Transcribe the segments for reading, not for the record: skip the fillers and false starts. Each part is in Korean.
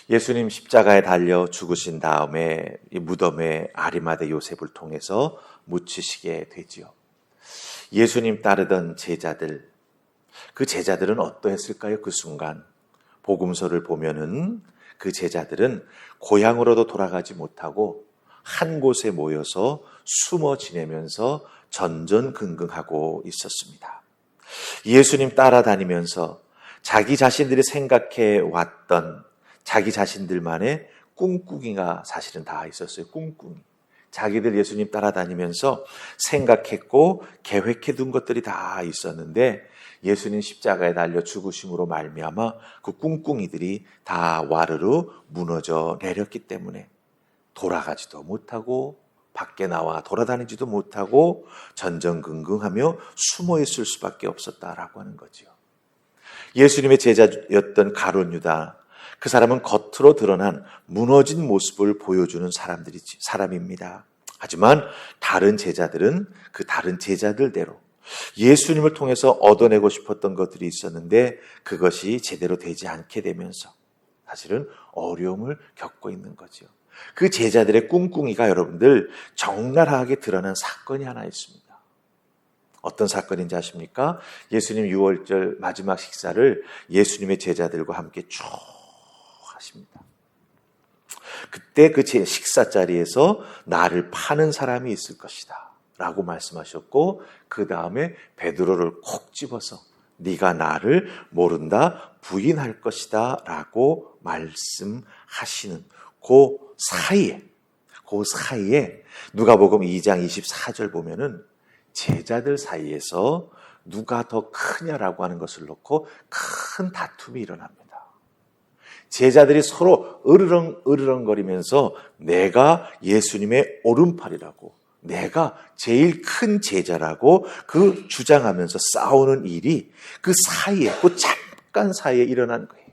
예수님 십자가에 달려 죽으신 다음에 이 무덤에 아리마대 요셉을 통해서 묻히시게 되지요. 예수님 따르던 제자들, 그 제자들은 어떠했을까요? 그 순간 복음서를 보면은 그 제자들은 고향으로도 돌아가지 못하고 한 곳에 모여서 숨어 지내면서 전전긍긍하고 있었습니다. 예수님 따라다니면서 자기 자신들이 생각해 왔던 자기 자신들만의 꿍꿍이가 사실은 다 있었어요. 꿍꿍이. 자기들 예수님 따라다니면서 생각했고 계획해둔 것들이 다 있었는데 예수님 십자가에 달려 죽으심으로 말미암아 그 꿍꿍이들이 다 와르르 무너져 내렸기 때문에 돌아가지도 못하고 밖에 나와 돌아다니지도 못하고 전전긍긍하며 숨어 있을 수밖에 없었다라고 하는 거죠. 예수님의 제자였던 가룟 유다, 그 사람은 겉으로 드러난 무너진 모습을 보여주는 사람입니다. 하지만 다른 제자들은 그 다른 제자들대로 예수님을 통해서 얻어내고 싶었던 것들이 있었는데 그것이 제대로 되지 않게 되면서 사실은 어려움을 겪고 있는 거죠. 그 제자들의 꿍꿍이가 여러분들 적나라하게 드러난 사건이 하나 있습니다. 어떤 사건인지 아십니까? 예수님 6월절 마지막 식사를 예수님의 제자들과 함께 쭉 하십니다. 그때 그 식사 자리에서 나를 파는 사람이 있을 것이다 라고 말씀하셨고, 그 다음에 베드로를 콕 집어서 네가 나를 모른다 부인할 것이다 라고 말씀하시는 그 사이에 누가복음 2장 24절 보면은 제자들 사이에서 누가 더 크냐라고 하는 것을 놓고 큰 다툼이 일어납니다. 제자들이 서로 으르렁거리면서 내가 예수님의 오른팔이라고, 내가 제일 큰 제자라고 그 주장하면서 싸우는 일이 그 사이에, 그 잠깐 사이에 일어난 거예요.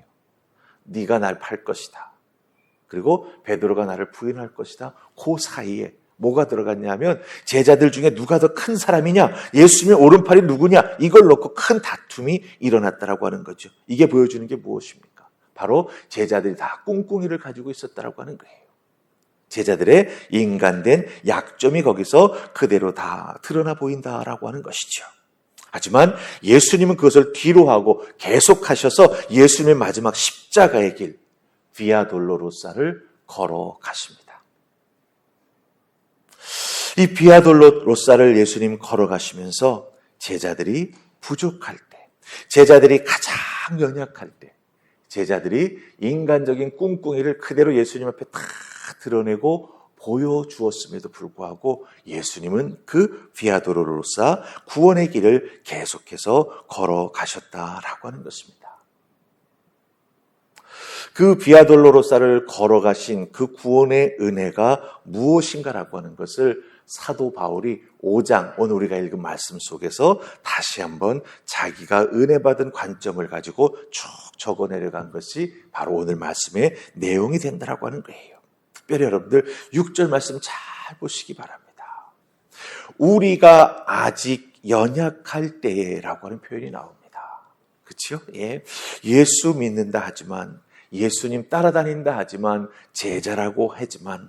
네가 날 팔 것이다. 그리고 베드로가 나를 부인할 것이다. 그 사이에 뭐가 들어갔냐면 제자들 중에 누가 더 큰 사람이냐, 예수님의 오른팔이 누구냐, 이걸 놓고 큰 다툼이 일어났다라고 하는 거죠. 이게 보여주는 게 무엇입니까? 바로 제자들이 다 꿍꿍이를 가지고 있었다라고 하는 거예요. 제자들의 인간된 약점이 거기서 그대로 다 드러나 보인다라고 하는 것이죠. 하지만 예수님은 그것을 뒤로하고 계속하셔서 예수님의 마지막 십자가의 길, 비아 돌로로사를 걸어가십니다. 이 비아 돌로로사를 예수님 걸어가시면서 제자들이 부족할 때, 제자들이 가장 연약할 때, 제자들이 인간적인 꿍꿍이를 그대로 예수님 앞에 다 드러내고 보여주었음에도 불구하고 예수님은 그 비아 돌로로사 구원의 길을 계속해서 걸어가셨다라고 하는 것입니다. 그 비아 돌로로사를 걸어가신 그 구원의 은혜가 무엇인가라고 하는 것을 사도 바울이 5장, 오늘 우리가 읽은 말씀 속에서 다시 한번 자기가 은혜 받은 관점을 가지고 쭉 적어내려간 것이 바로 오늘 말씀의 내용이 된다라고 하는 거예요. 특별히 여러분들 6절 말씀 잘 보시기 바랍니다. 우리가 아직 연약할 때라고 하는 표현이 나옵니다. 그렇죠? 예. 예수 믿는다 하지만, 예수님 따라다닌다 하지만, 제자라고 하지만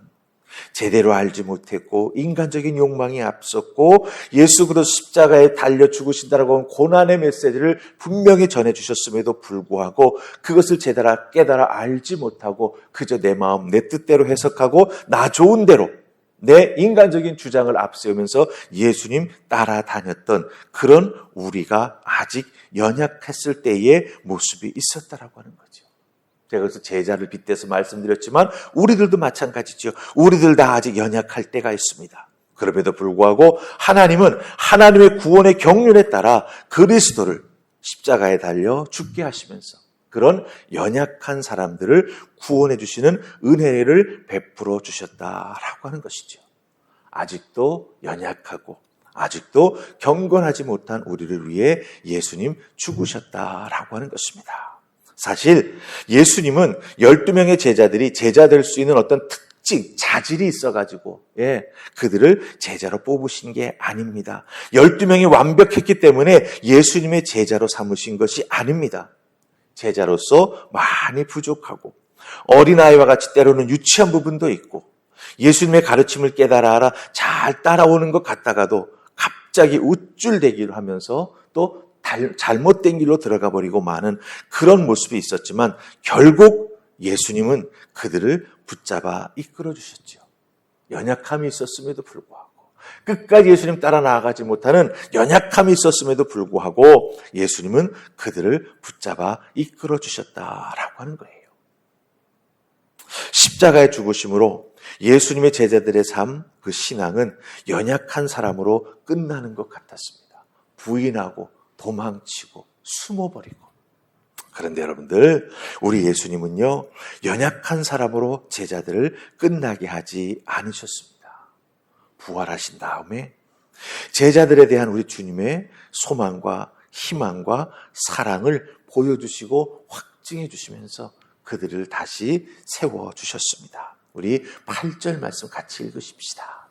제대로 알지 못했고 인간적인 욕망이 앞섰고 예수 그리스도 십자가에 달려 죽으신다라고 하는 고난의 메시지를 분명히 전해주셨음에도 불구하고 그것을 제대로 깨달아 알지 못하고 그저 내 마음 내 뜻대로 해석하고 나 좋은 대로 내 인간적인 주장을 앞세우면서 예수님 따라다녔던 그런 우리가 아직 연약했을 때의 모습이 있었다라고 하는 거죠. 제가 그래서 제자를 빗대서 말씀드렸지만 우리들도 마찬가지죠. 우리들 다 아직 연약할 때가 있습니다. 그럼에도 불구하고 하나님은 하나님의 구원의 경륜에 따라 그리스도를 십자가에 달려 죽게 하시면서 그런 연약한 사람들을 구원해 주시는 은혜를 베풀어 주셨다라고 하는 것이죠. 아직도 연약하고 아직도 경건하지 못한 우리를 위해 예수님 죽으셨다라고 하는 것입니다. 사실 예수님은 12명의 제자들이 제자 될 수 있는 어떤 특징, 자질이 있어가지고 그들을 제자로 뽑으신 게 아닙니다. 12명이 완벽했기 때문에 예수님의 제자로 삼으신 것이 아닙니다. 제자로서 많이 부족하고 어린아이와 같이 때로는 유치한 부분도 있고 예수님의 가르침을 깨달아 잘 따라오는 것 같다가도 갑자기 우쭐대기를 하면서 또 잘못된 길로 들어가 버리고 마는 그런 모습이 있었지만 결국 예수님은 그들을 붙잡아 이끌어 주셨죠. 연약함이 있었음에도 불구하고 끝까지 예수님 따라 나아가지 못하는 연약함이 있었음에도 불구하고 예수님은 그들을 붙잡아 이끌어 주셨다라고 하는 거예요. 십자가의 죽으심으로 예수님의 제자들의 삶, 그 신앙은 연약한 사람으로 끝나는 것 같았습니다. 부인하고 도망치고 숨어버리고. 그런데 여러분들, 우리 예수님은요, 연약한 사람으로 제자들을 끝나게 하지 않으셨습니다. 부활하신 다음에 제자들에 대한 우리 주님의 소망과 희망과 사랑을 보여주시고 확증해 주시면서 그들을 다시 세워주셨습니다. 우리 8절 말씀 같이 읽으십시다.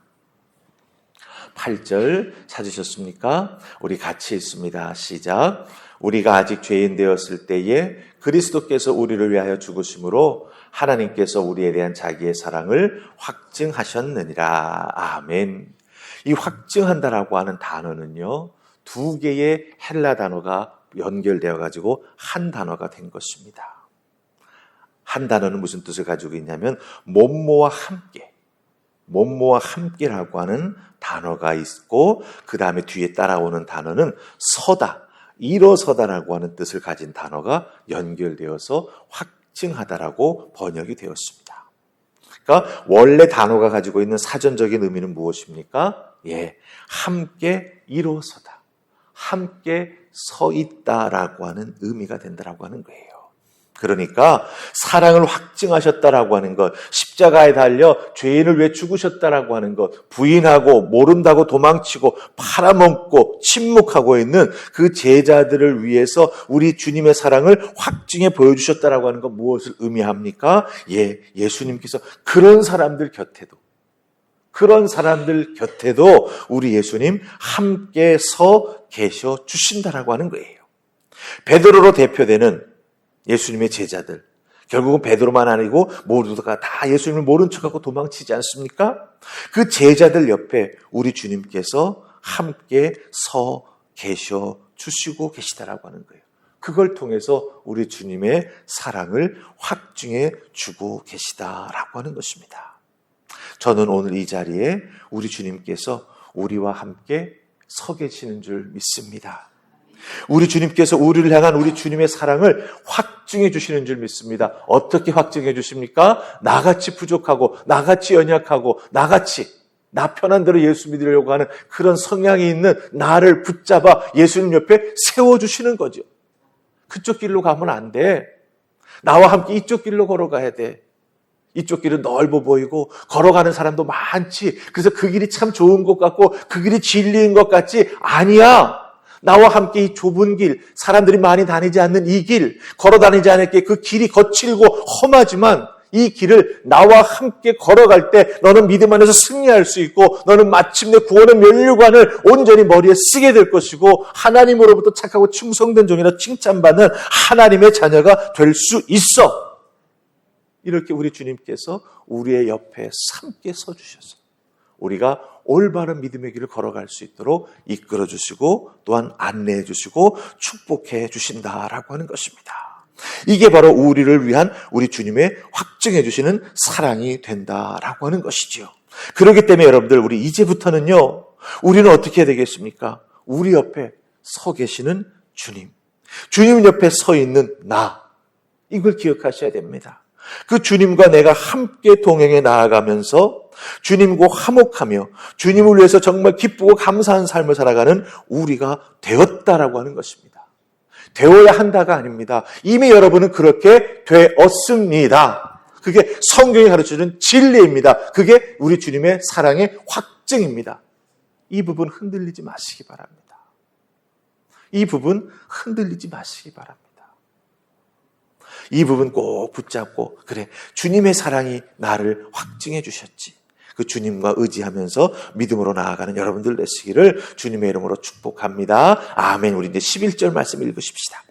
8절 찾으셨습니까? 우리 같이 읽습니다. 시작. 우리가 아직 죄인 되었을 때에 그리스도께서 우리를 위하여 죽으심으로 하나님께서 우리에 대한 자기의 사랑을 확증하셨느니라. 아멘. 이 확증한다라고 하는 단어는요, 두 개의 헬라 단어가 연결되어 가지고 한 단어가 된 것입니다. 한 단어는 무슨 뜻을 가지고 있냐면 몸모와 함께라고 하는 단어가 있고 그 다음에 뒤에 따라오는 단어는 서다, 일어서다라고 하는 뜻을 가진 단어가 연결되어서 확증하다라고 번역이 되었습니다. 그러니까 원래 단어가 가지고 있는 사전적인 의미는 무엇입니까? 함께 일어서다, 함께 서 있다라고 하는 의미가 된다라고 하는 거예요. 그러니까 사랑을 확증하셨다라고 하는 것, 십자가에 달려 죄인을 위해 죽으셨다라고 하는 것, 부인하고 모른다고 도망치고 팔아먹고 침묵하고 있는 그 제자들을 위해서 우리 주님의 사랑을 확증해 보여주셨다라고 하는 것 무엇을 의미합니까? 예수님께서 그런 사람들 곁에도 우리 예수님 함께 서 계셔 주신다라고 하는 거예요. 베드로로 대표되는 예수님의 제자들, 결국은 베드로만 아니고 모두가 다 예수님을 모른 척하고 도망치지 않습니까? 그 제자들 옆에 우리 주님께서 함께 서 계셔 주시고 계시다라고 하는 거예요. 그걸 통해서 우리 주님의 사랑을 확증해 주고 계시다라고 하는 것입니다. 저는 오늘 이 자리에 우리 주님께서 우리와 함께 서 계시는 줄 믿습니다. 우리 주님께서 우리를 향한 우리 주님의 사랑을 확증해 주시는 줄 믿습니다. 어떻게 확증해 주십니까? 나같이 부족하고 나같이 연약하고 나 편한 대로 예수 믿으려고 하는 그런 성향이 있는 나를 붙잡아 예수님 옆에 세워주시는 거죠. 그쪽 길로 가면 안 돼. 나와 함께 이쪽 길로 걸어가야 돼. 이쪽 길은 넓어 보이고 걸어가는 사람도 많지. 그래서 그 길이 참 좋은 것 같고 그 길이 진리인 것 같지. 아니야. 나와 함께 이 좁은 길, 사람들이 많이 다니지 않는 이 길, 걸어 다니지 않을게 그 길이 거칠고 험하지만 이 길을 나와 함께 걸어갈 때 너는 믿음 안에서 승리할 수 있고 너는 마침내 구원의 면류관을 온전히 머리에 쓰게 될 것이고 하나님으로부터 착하고 충성된 종이라 칭찬받는 하나님의 자녀가 될 수 있어. 이렇게 우리 주님께서 우리의 옆에 함께 서주셔서 우리가 올바른 믿음의 길을 걸어갈 수 있도록 이끌어 주시고 또한 안내해 주시고 축복해 주신다라고 하는 것입니다. 이게 바로 우리를 위한 우리 주님의 확증해 주시는 사랑이 된다라고 하는 것이죠. 그렇기 때문에 여러분들 우리 이제부터는요, 우리는 어떻게 해야 되겠습니까? 우리 옆에 서 계시는 주님 옆에 서 있는 나, 이걸 기억하셔야 됩니다. 그 주님과 내가 함께 동행해 나아가면서 주님과 화목하며 주님을 위해서 정말 기쁘고 감사한 삶을 살아가는 우리가 되었다라고 하는 것입니다. 되어야 한다가 아닙니다. 이미 여러분은 그렇게 되었습니다. 그게 성경이 가르쳐주는 진리입니다. 그게 우리 주님의 사랑의 확증입니다. 이 부분 흔들리지 마시기 바랍니다. 이 부분 흔들리지 마시기 바랍니다. 이 부분 꼭 붙잡고, 그래, 주님의 사랑이 나를 확증해 주셨지. 그 주님과 의지하면서 믿음으로 나아가는 여러분들 되시기를 주님의 이름으로 축복합니다. 아멘. 우리 이제 11절 말씀 읽으십시다.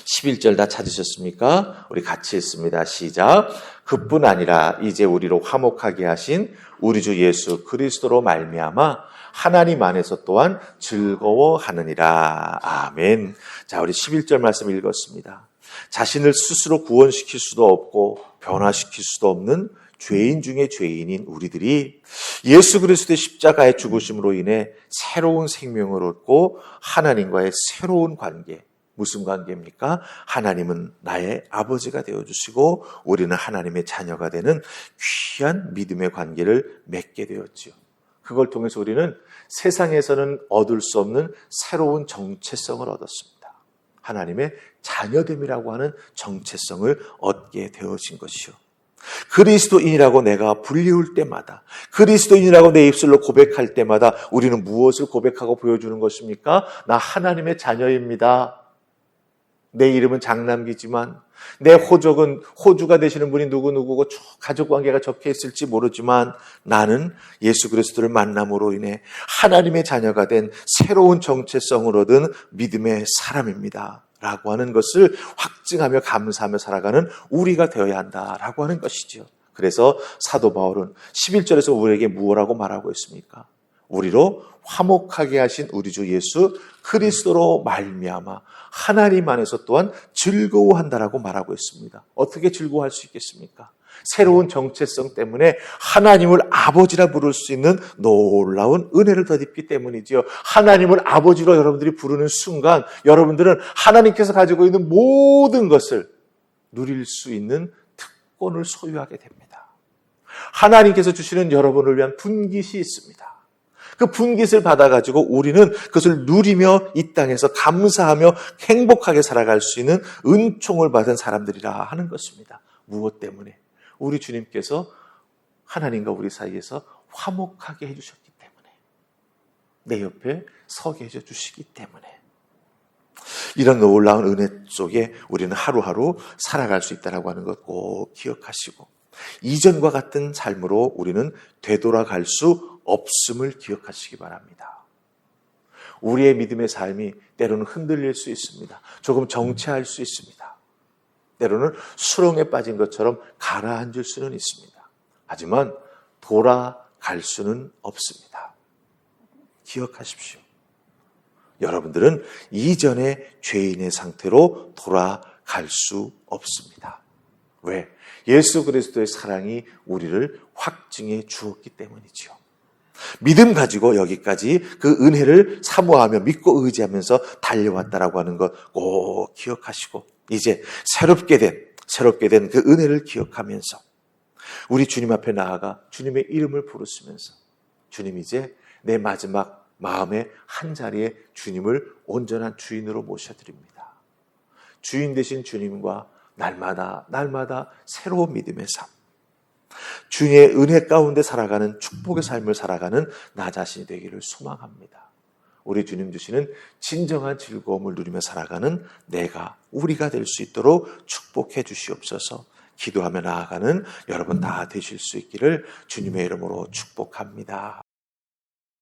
11절 다 찾으셨습니까? 우리 같이 읽습니다. 시작. 그뿐 아니라 이제 우리로 화목하게 하신 우리 주 예수 그리스도로 말미암아 하나님 안에서 또한 즐거워하느니라. 아멘. 자, 우리 11절 말씀 읽었습니다. 자신을 스스로 구원시킬 수도 없고 변화시킬 수도 없는 죄인 중에 죄인인 우리들이 예수 그리스도의 십자가의 죽으심으로 인해 새로운 생명을 얻고 하나님과의 새로운 관계, 무슨 관계입니까? 하나님은 나의 아버지가 되어주시고 우리는 하나님의 자녀가 되는 귀한 믿음의 관계를 맺게 되었지요. 그걸 통해서 우리는 세상에서는 얻을 수 없는 새로운 정체성을 얻었습니다. 하나님의 자녀됨이라고 하는 정체성을 얻게 되어진 것이요. 그리스도인이라고 내가 불리울 때마다, 그리스도인이라고 내 입술로 고백할 때마다 우리는 무엇을 고백하고 보여주는 것입니까? 나 하나님의 자녀입니다. 내 이름은 장남기지만 내 호적은 호주가 되시는 분이 누구누구고 가족관계가 적혀 있을지 모르지만 나는 예수 그리스도를 만남으로 인해 하나님의 자녀가 된 새로운 정체성을 얻은 믿음의 사람입니다. 라고 하는 것을 확증하며 감사하며 살아가는 우리가 되어야 한다라고 하는 것이죠. 그래서 사도 바울은 11절에서 우리에게 무엇라고 말하고 있습니까? 우리로 화목하게 하신 우리 주 예수 그리스도로 말미암아 하나님 안에서 또한 즐거워한다라고 말하고 있습니다. 어떻게 즐거워할 수 있겠습니까? 새로운 정체성 때문에 하나님을 아버지라 부를 수 있는 놀라운 은혜를 덧입기 때문이지요. 하나님을 아버지로 여러분들이 부르는 순간 여러분들은 하나님께서 가지고 있는 모든 것을 누릴 수 있는 특권을 소유하게 됩니다. 하나님께서 주시는 여러분을 위한 분깃이 있습니다. 그 분깃을 받아가지고 우리는 그것을 누리며 이 땅에서 감사하며 행복하게 살아갈 수 있는 은총을 받은 사람들이라 하는 것입니다. 무엇 때문에? 우리 주님께서 하나님과 우리 사이에서 화목하게 해주셨기 때문에, 내 옆에 서게 해주시기 때문에, 이런 놀라운 은혜 속에 우리는 하루하루 살아갈 수 있다고 하는 것 꼭 기억하시고, 이전과 같은 삶으로 우리는 되돌아갈 수 없음을 기억하시기 바랍니다. 우리의 믿음의 삶이 때로는 흔들릴 수 있습니다. 조금 정체할 수 있습니다. 때로는 수렁에 빠진 것처럼 가라앉을 수는 있습니다. 하지만 돌아갈 수는 없습니다. 기억하십시오. 여러분들은 이전의 죄인의 상태로 돌아갈 수 없습니다. 왜? 예수 그리스도의 사랑이 우리를 확증해 주었기 때문이죠. 믿음 가지고 여기까지 그 은혜를 사모하며 믿고 의지하면서 달려왔다라고 하는 것 꼭 기억하시고, 이제 새롭게 된 그 은혜를 기억하면서 우리 주님 앞에 나아가 주님의 이름을 부르시면서, 주님 이제 내 마지막 마음의 한 자리에 주님을 온전한 주인으로 모셔드립니다. 주인 되신 주님과 날마다 새로운 믿음의 삶, 주님의 은혜 가운데 살아가는 축복의 삶을 살아가는 나 자신이 되기를 소망합니다. 우리 주님 주시는 진정한 즐거움을 누리며 살아가는 우리가 될 수 있도록 축복해 주시옵소서. 기도하며 나아가는 여러분 다 되실 수 있기를 주님의 이름으로 축복합니다.